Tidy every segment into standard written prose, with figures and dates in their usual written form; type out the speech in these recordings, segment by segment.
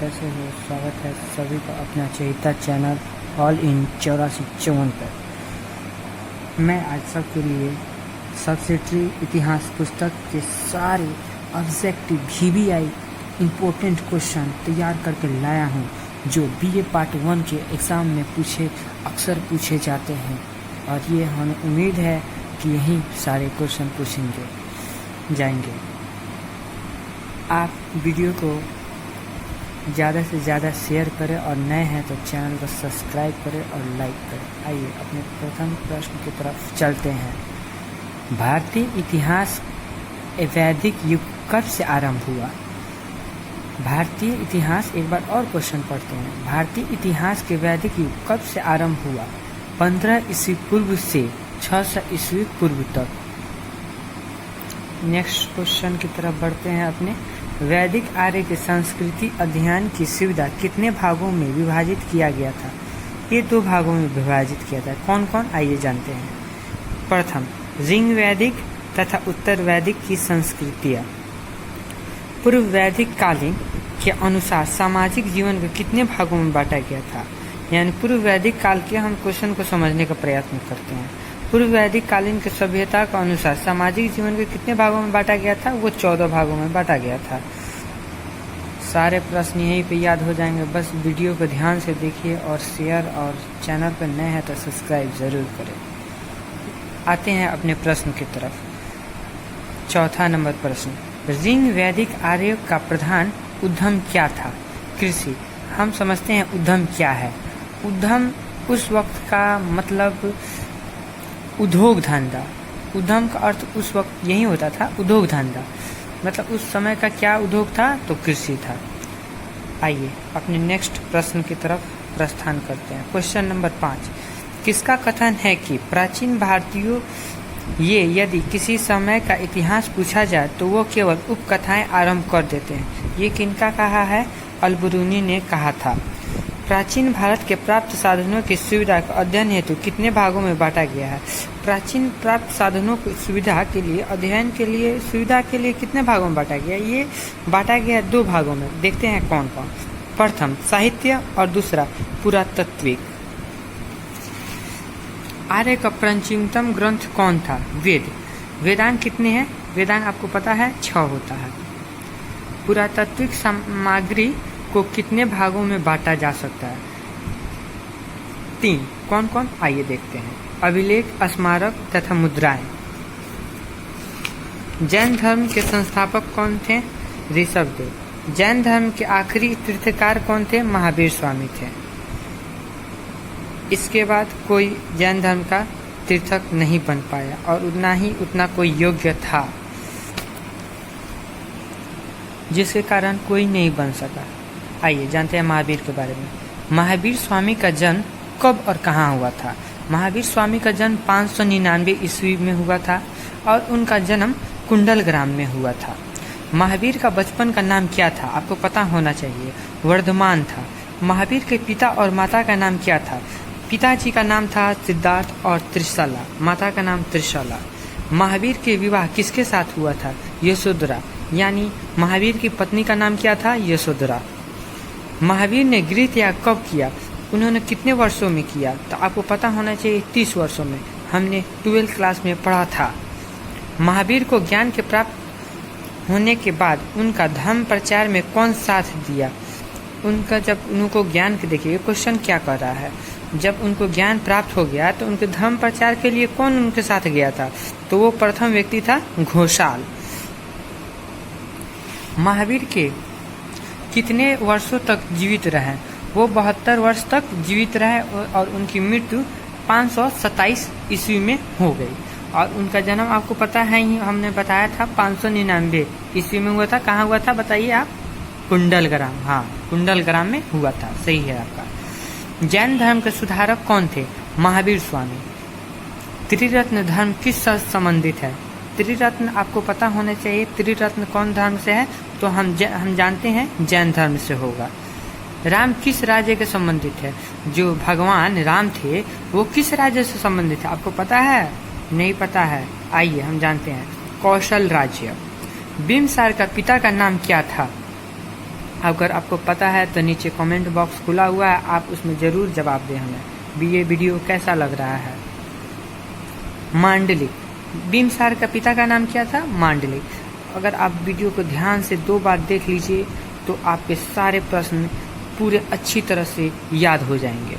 कैसे हो। स्वागत है सभी का अपना चहेता चैनल ऑल इन 8454 पर। मैं आज सबके लिए सब्सिडरी इतिहास पुस्तक के सारे ऑब्जेक्टिव VBI इम्पोर्टेंट क्वेश्चन तैयार करके लाया हूँ, जो BA पार्ट 1 के एग्ज़ाम में अक्सर पूछे जाते हैं, और ये हमें उम्मीद है कि यही सारे क्वेश्चन पूछेंगे जाएंगे। आप वीडियो को ज़्यादा से ज़्यादा शेयर करें और नए हैं तो चैनल को सब्सक्राइब करें और लाइक करें। आइए अपने प्रथम प्रश्न की तरफ चलते हैं। भारतीय इतिहास वैदिक युग कब से आरंभ हुआ? भारतीय इतिहास, एक बार और क्वेश्चन पढ़ते हैं। भारतीय इतिहास के वैदिक युग कब से आरंभ हुआ? 15 ईस्वी पूर्व से 600 ईस्वी पूर्व तक। नेक्स्ट क्वेश्चन की तरफ बढ़ते हैं अपने। वैदिक आर्य के संस्कृति अध्ययन की सुविधा कितने भागों में विभाजित किया गया था? ये 2 भागों में विभाजित किया था। कौन कौन, आइए जानते हैं। प्रथम, ऋग वैदिक तथा उत्तर वैदिक की संस्कृतियाँ। पूर्व वैदिक कालीन के अनुसार सामाजिक जीवन को कितने भागों में बांटा गया था? यानी पूर्व वैदिक काल के हम क्वेश्चन को समझने का प्रयत्न करते हैं। पूर्व वैदिक कालीन के सभ्यता के अनुसार सामाजिक जीवन को कितने भागों में बांटा गया था? वो 14 भागों में बांटा गया था। सारे प्रश्न यहीं पे याद हो जाएंगे, बस वीडियो को ध्यान से देखिए और शेयर, और चैनल पर नए हैं तो सब्सक्राइब जरूर करें। आते हैं अपने प्रश्न की तरफ। चौथा नंबर प्रश्न, ऋग वैदिक आर्य का प्रधान उद्यम क्या था? कृषि। हम समझते हैं उद्यम क्या है। उद्यम उस वक्त का मतलब उद्योग धंधा। उद्यम का अर्थ उस वक्त यही होता था, उद्योग धंधा। मतलब उस समय का क्या उद्योग था? तो कृषि था। आइए अपने नेक्स्ट प्रश्न की तरफ प्रस्थान करते हैं। क्वेश्चन नंबर 5, किसका कथन है कि प्राचीन भारतीयों यदि किसी समय का इतिहास पूछा जाए तो वो केवल उपकथाएं आरंभ कर देते हैं? ये किनका कहा है? अल-बिरूनी ने कहा था। प्राचीन भारत के प्राप्त साधनों की सुविधा का अध्ययन हेतु कितने भागों में बांटा गया है? प्राचीन प्राप्त साधनों की सुविधा के लिए, अध्ययन के लिए, सुविधा के लिए कितने भागों में बांटा गया? ये बांटा गया 2 भागों में। देखते हैं कौन कौन। प्रथम साहित्य और दूसरा पुरातात्विक। आर्य का प्राचीनतम ग्रंथ कौन था? वेद। वेदांग कितने हैं? वेदांग आपको पता है 6 होता है। पुरातात्विक सामग्री को कितने भागों में बांटा जा सकता है? 3। कौन कौन, आइए देखते हैं। अभिलेख, स्मारक तथा मुद्राएं। जैन धर्म के संस्थापक कौन थे? ऋषभदेव। जैन धर्म के आखिरी तीर्थकार कौन थे? महावीर स्वामी थे। इसके बाद कोई जैन धर्म का तीर्थक नहीं बन पाया, और उतना कोई योग्य था, जिसके कारण कोई नहीं बन सका। आइए जानते हैं महावीर के बारे में। महावीर स्वामी का जन्म कब और कहाँ हुआ था? महावीर स्वामी का जन्म 599 ईस्वी में हुआ था, और उनका जन्म कुंडलग्राम में हुआ था। महावीर का बचपन का नाम क्या था? आपको पता होना चाहिए, वर्धमान था। महावीर के पिता और माता का नाम क्या था? पिताजी का नाम था सिद्धार्थ और त्रिशला, माता का नाम त्रिशला। महावीर के विवाह किसके साथ हुआ था? यशोधरा। यानी महावीर की पत्नी का नाम क्या था? यशोधरा। महावीर ने गृह त्याग कब किया? उन्होंने कितने वर्षों में किया? तो आपको पता होना चाहिए 30 वर्षों में। हमने 12th क्लास में पढ़ा था। महावीर को ज्ञान के प्राप्त होने के बाद उनका धर्म प्रचार में कौन साथ दिया? जब उनको ज्ञान के, देखिए क्वेश्चन क्या कर रहा है, जब उनको ज्ञान प्राप्त हो गया तो उनके धर्म प्रचार के लिए कौन उनके साथ गया था? तो वो प्रथम व्यक्ति था घोषाल। महावीर के कितने वर्षों तक जीवित रहे? वो 72 वर्ष तक जीवित रहे, और उनकी मृत्यु 527 ईस्वी में हो गई। और उनका जन्म आपको पता है ही, हमने बताया था 599 ईस्वी में हुआ था। कहाँ हुआ था बताइए आप? कुंडलग्राम। हाँ, कुंडलग्राम में हुआ था, सही है आपका। जैन धर्म के सुधारक कौन थे? महावीर स्वामी। त्रिरत्न धर्म किस से संबंधित है? त्रिरत्न आपको पता होना चाहिए। त्रिरत्न कौन धर्म से है? तो हम जानते हैं जैन धर्म से होगा। राम किस राज्य के संबंधित है? जो भगवान राम थे वो किस राज्य से संबंधित है? आपको पता है? नहीं पता है, आइए हम जानते हैं। कौशल राज्य। बिंबिसार का पिता का नाम क्या था? अगर आपको पता है तो नीचे कमेंट बॉक्स खुला हुआ है, आप उसमें ज़रूर जवाब दें हमें ये वीडियो कैसा लग रहा है। मांडलिक, बिंबिसार का पिता का नाम क्या था? मांडलिक। अगर आप वीडियो को ध्यान से 2 बार देख लीजिए तो आपके सारे प्रश्न पूरे अच्छी तरह से याद हो जाएंगे।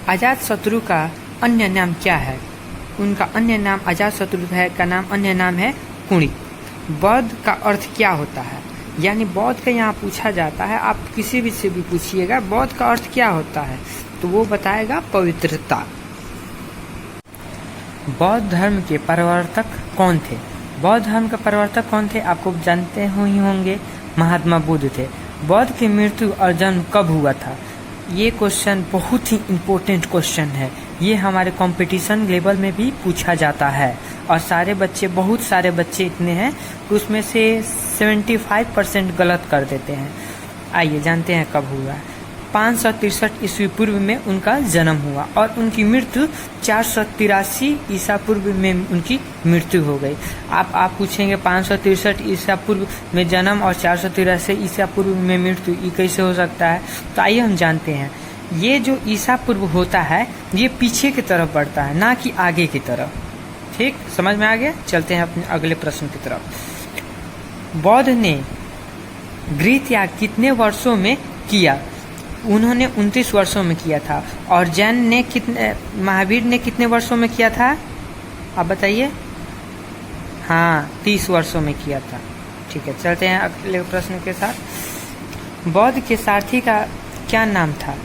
अजातशत्रु का अन्य नाम क्या है? उनका अन्य नाम अजातशत्रु का नाम अन्य नाम है कुणिक। बौद्ध का अर्थ क्या होता है? यानी बौद्ध का यहाँ पूछा जाता है, आप किसी भी से भी पूछिएगा बौद्ध का अर्थ क्या होता है तो वो बताएगा पवित्रता। बौद्ध धर्म के प्रवर्तक कौन थे? बौद्ध धर्म का प्रवर्तक कौन थे? आपको जानते ही होंगे, महात्मा बुद्ध थे। बौद्ध की मृत्यु और जन्म कब हुआ था? ये क्वेश्चन बहुत ही इम्पोर्टेंट क्वेश्चन है, ये हमारे कंपटीशन लेवल में भी पूछा जाता है और बहुत सारे बच्चे इतने हैं कि उसमें से 75% गलत कर देते हैं। आइए जानते हैं कब हुआ। 563 ईस्वी पूर्व में उनका जन्म हुआ और उनकी मृत्यु 483 ईसा पूर्व में उनकी मृत्यु हो गई। आप पूछेंगे 563 ईसा पूर्व में जन्म और 483 ईसा पूर्व में मृत्यु, ये कैसे हो सकता है? तो आइए हम जानते हैं। ये जो ईसा पूर्व होता है ये पीछे की तरफ बढ़ता है, ना कि आगे की तरफ। ठीक, समझ में आ गया? चलते हैं अपने अगले प्रश्न की तरफ। बौद्ध ने गृह त्याग कितने वर्षों में किया? उन्होंने 29 वर्षों में किया था। और महावीर ने कितने वर्षों में किया था? आप बताइए। हाँ, 30 वर्षों में किया था। ठीक है, चलते हैं अगले प्रश्न के साथ। बौद्ध के सारथी का क्या नाम था?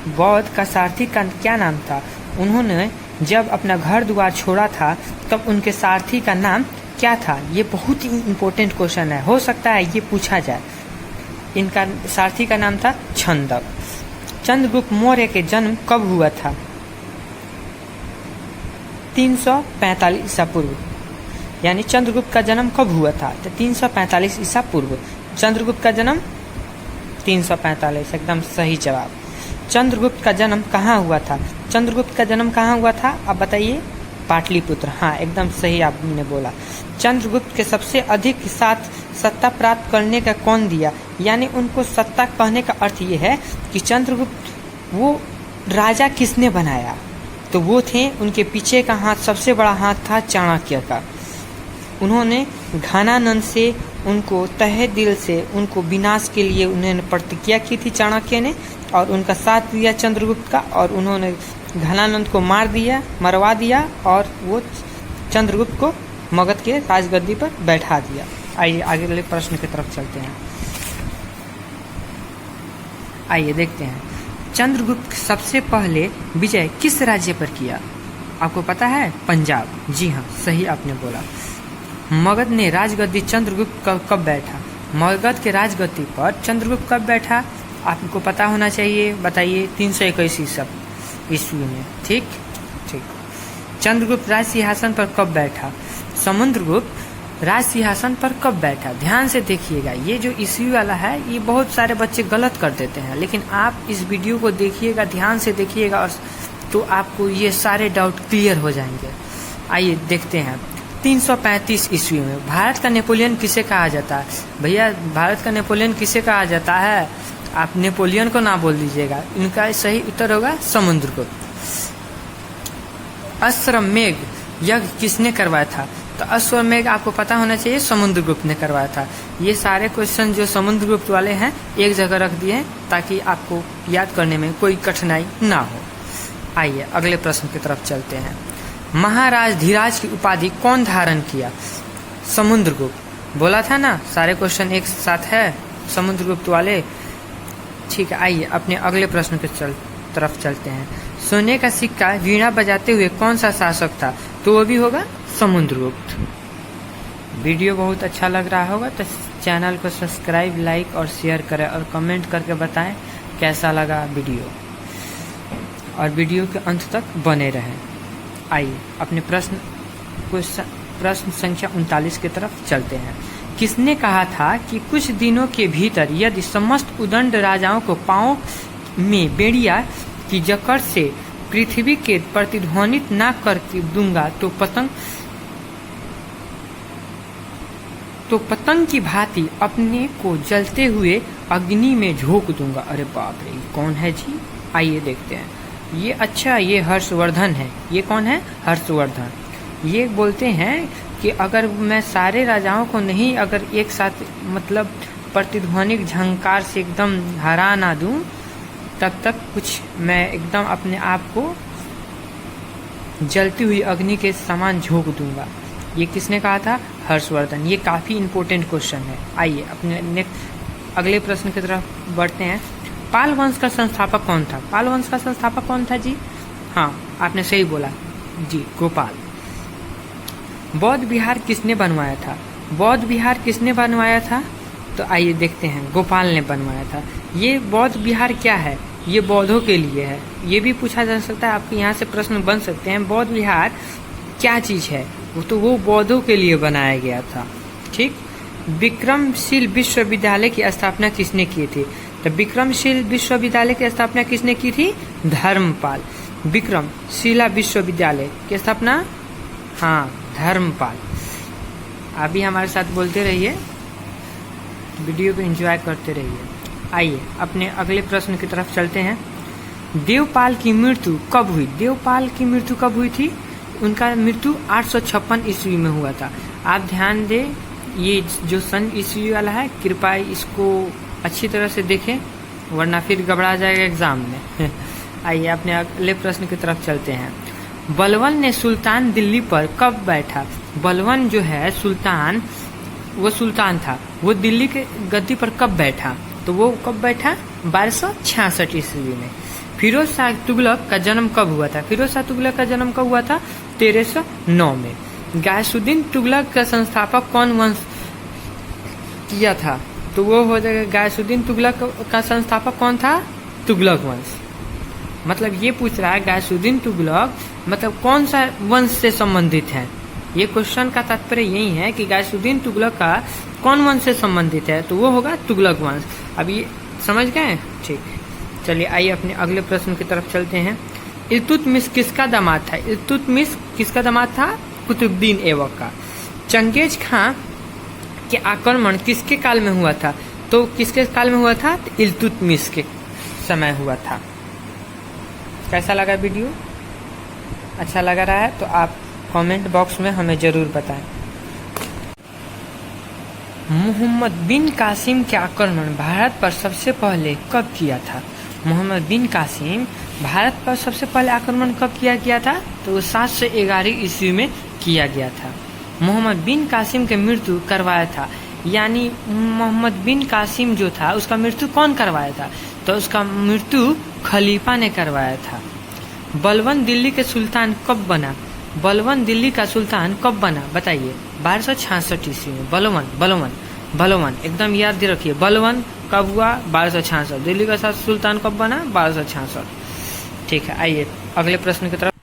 बौद्ध का सारथी का क्या नाम था? उन्होंने जब अपना घर द्वार छोड़ा था तब उनके सारथी का नाम क्या था? ये बहुत ही इम्पोर्टेंट क्वेश्चन है, हो सकता है ये पूछा जाए। इनका सारथी का नाम था छंदक। चंद्रगुप्त मौर्य के जन्म कब हुआ था? 345 ईसा पूर्व। यानी चंद्रगुप्त का जन्म कब हुआ था? तो 345 ईसा पूर्व। चंद्रगुप्त का जन्म 345, एकदम सही जवाब। चंद्रगुप्त का जन्म कहाँ हुआ था? चंद्रगुप्त का जन्म कहाँ हुआ था आप बताइए? पाटलिपुत्र। हाँ, एकदम सही आपने बोला। चंद्रगुप्त के सबसे अधिक साथ सत्ता प्राप्त करने का कौन दिया? यानी उनको सत्ता कहने का अर्थ ये है कि चंद्रगुप्त वो राजा किसने बनाया? तो वो थे, उनके पीछे का हाथ, सबसे बड़ा हाथ था चाणक्य का। उन्होंने घनानंद से उनको तहे दिल से उनको विनाश के लिए उन्होंने प्रतिज्ञा की थी चाणक्य ने, और उनका साथ दिया चंद्रगुप्त का, और उन्होंने घनानंद को मरवा दिया और वो चंद्रगुप्त को मगध के राजगद्दी पर बैठा दिया। आइए अगले प्रश्न की तरफ चलते हैं। आइए देखते हैं, चंद्रगुप्त सबसे पहले विजय किस राज्य पर किया? आपको पता है? पंजाब। जी हाँ, सही आपने बोला। मगध ने राजगद्दी चंद्रगुप्त कब बैठा? मगध के राजगद्दी पर चंद्रगुप्त कब बैठा? आपको पता होना चाहिए, बताइए। 321 ईस्वी में। ठीक। चंद्रगुप्त राज सिंहासन पर कब बैठा? समुद्रगुप्त राज सिंहासन पर कब बैठा? ध्यान से देखिएगा, ये जो ईस्वी वाला है ये बहुत सारे बच्चे गलत कर देते हैं, लेकिन आप इस वीडियो को देखिएगा, ध्यान से देखिएगा, और तो आपको ये सारे डाउट क्लियर हो जाएंगे। आइए देखते हैं। 335 ईस्वी में भारत का नेपोलियन किसे कहा जाता है? भैया, भारत का नेपोलियन किसे कहा जाता है? आप नेपोलियन को ना बोल दीजिएगा। इनका सही उत्तर होगा समुद्रगुप्त। अश्वमेध यज्ञ किसने करवाया था? तो अश्वमेध आपको पता होना चाहिए, समुद्रगुप्त ने करवाया था। ये सारे क्वेश्चन जो समुद्रगुप्त वाले हैं एक जगह रख दिए ताकि आपको याद करने में कोई कठिनाई ना हो। आइए अगले प्रश्न की तरफ चलते हैं। महाराज धीराज की उपाधि कौन धारण किया? समुद्रगुप्त। बोला था ना, सारे क्वेश्चन एक साथ है समुद्रगुप्त वाले। ठीक है, आइए अपने अगले प्रश्न की तरफ चलते हैं। सोने का सिक्का वीणा बजाते हुए कौन सा शासक था? तो वो भी होगा समुद्रगुप्त। वीडियो बहुत अच्छा लग रहा होगा तो चैनल को सब्सक्राइब, लाइक और शेयर करें और कमेंट करके बताएं कैसा लगा वीडियो, और वीडियो के अंत तक बने रहें। आइए अपने प्रश्न संख्या 39 की तरफ चलते हैं। किसने कहा था कि कुछ दिनों के भीतर यदि समस्त उदंड राजाओं को पांव में बेड़िया की जकड़ से पृथ्वी के प्रतिध्वनित ना कर दूंगा तो तो पतंग की भांति अपने को जलते हुए अग्नि में झोंक दूंगा। अरे बाप रे, कौन है जी? आइए देखते हैं। ये अच्छा, ये हर्षवर्धन है। ये कौन है? हर्षवर्धन। ये बोलते हैं कि अगर मैं सारे राजाओं को नहीं अगर एक साथ मतलब प्रतिध्वनिक झंकार से एकदम हरा ना दूं, तब तक कुछ मैं एकदम अपने आप को जलती हुई अग्नि के समान झोंक दूंगा। ये किसने कहा था? हर्षवर्धन। ये काफी इंपॉर्टेंट क्वेश्चन है। आइए अपने नेक्स्ट अगले प्रश्न की तरफ बढ़ते हैं। पाल वंश का संस्थापक कौन था? पाल वंश का संस्थापक कौन था जी? हाँ, आपने सही बोला जी, गोपाल। बौद्ध विहार किसने बनवाया था? बौद्ध विहार किसने बनवाया था? तो आइए देखते हैं। गोपाल ने बनवाया था। ये बौद्ध विहार क्या है? ये बौद्धों के लिए है। ये भी पूछा जा सकता है, आपके यहाँ से प्रश्न बन सकते हैं। बौद्ध विहार क्या चीज है? वो बौद्धों के लिए बनाया गया था। ठीक। विक्रमशील विश्वविद्यालय की स्थापना किसने की थी? तो विक्रमशील विश्वविद्यालय की स्थापना किसने की थी? धर्मपाल। विक्रमशिला विश्वविद्यालय की स्थापना, हाँ, धर्मपाल। अभी हमारे साथ बोलते रहिए, वीडियो को एंजॉय करते रहिए। आइए अपने अगले प्रश्न की तरफ चलते हैं। देवपाल की मृत्यु कब हुई? देवपाल की मृत्यु कब हुई थी? उनका मृत्यु 856 ईस्वी में हुआ था। आप ध्यान दें, ये जो सन ईस्वी वाला है, कृपया इसको अच्छी तरह से देखें, वरना फिर घबरा जाएगा एग्जाम में। आइए अपने अगले प्रश्न की तरफ चलते हैं। बलवन ने सुल्तान दिल्ली पर कब बैठा? बलवन जो है सुल्तान, वो सुल्तान था, वो दिल्ली के गद्दी पर कब बैठा? तो वो कब बैठा? 1266 ईस्वी में। फिरोज शाह तुगलक का जन्म कब हुआ था? फिरोज शाह तुगलक का जन्म कब हुआ था? 1309 में। गायसुद्दीन तुगलक का संस्थापक कौन वंश किया था? तो वो हो जाएगा, गायसुद्दीन तुगलक का संस्थापक कौन था? तुगलक वंश। मतलब ये पूछ रहा है गायसुद्दीन तुगलक मतलब कौन सा वंश से संबंधित है। ये क्वेश्चन का तात्पर्य यही है कि गायसुद्दीन तुगलक का कौन वंश से संबंधित है, तो वो होगा तुगलक वंश। अब ये समझ गए? ठीक। चलिए आइए अपने अगले प्रश्न की तरफ चलते हैं। इल्तुतमिश किसका दामाद था? इल्तुतमिश किसका दामाद था? कुतुबुद्दीन ऐबक का। चंगेज खां के आक्रमण किसके काल में हुआ था? तो किसके काल में हुआ था? इल्तुतमिश के समय हुआ था। कैसा लगा वीडियो? अच्छा लग रहा है तो आप कमेंट बॉक्स में हमें जरूर बताएं। मोहम्मद बिन कासिम के आक्रमण भारत पर सबसे पहले कब किया था? मोहम्मद बिन कासिम भारत पर सबसे पहले आक्रमण कब किया गया था? तो वो 711 ईस्वी में किया गया था। मोहम्मद बिन कासिम के मृत्यु करवाया था, यानी मोहम्मद बिन कासिम जो था उसका मृत्यु कौन करवाया था? तो उसका मृत्यु खलीफा ने करवाया था। बलवन दिल्ली के सुल्तान कब बना? बलवन दिल्ली का सुल्तान कब बना बताइए? 1266 ईस्वी में। बलवन एकदम याद रखिए। बलवन कब हुआ? 1266। दिल्ली का सुल्तान कब बना? 1266। ठीक है, आइए अगले प्रश्न की तरफ।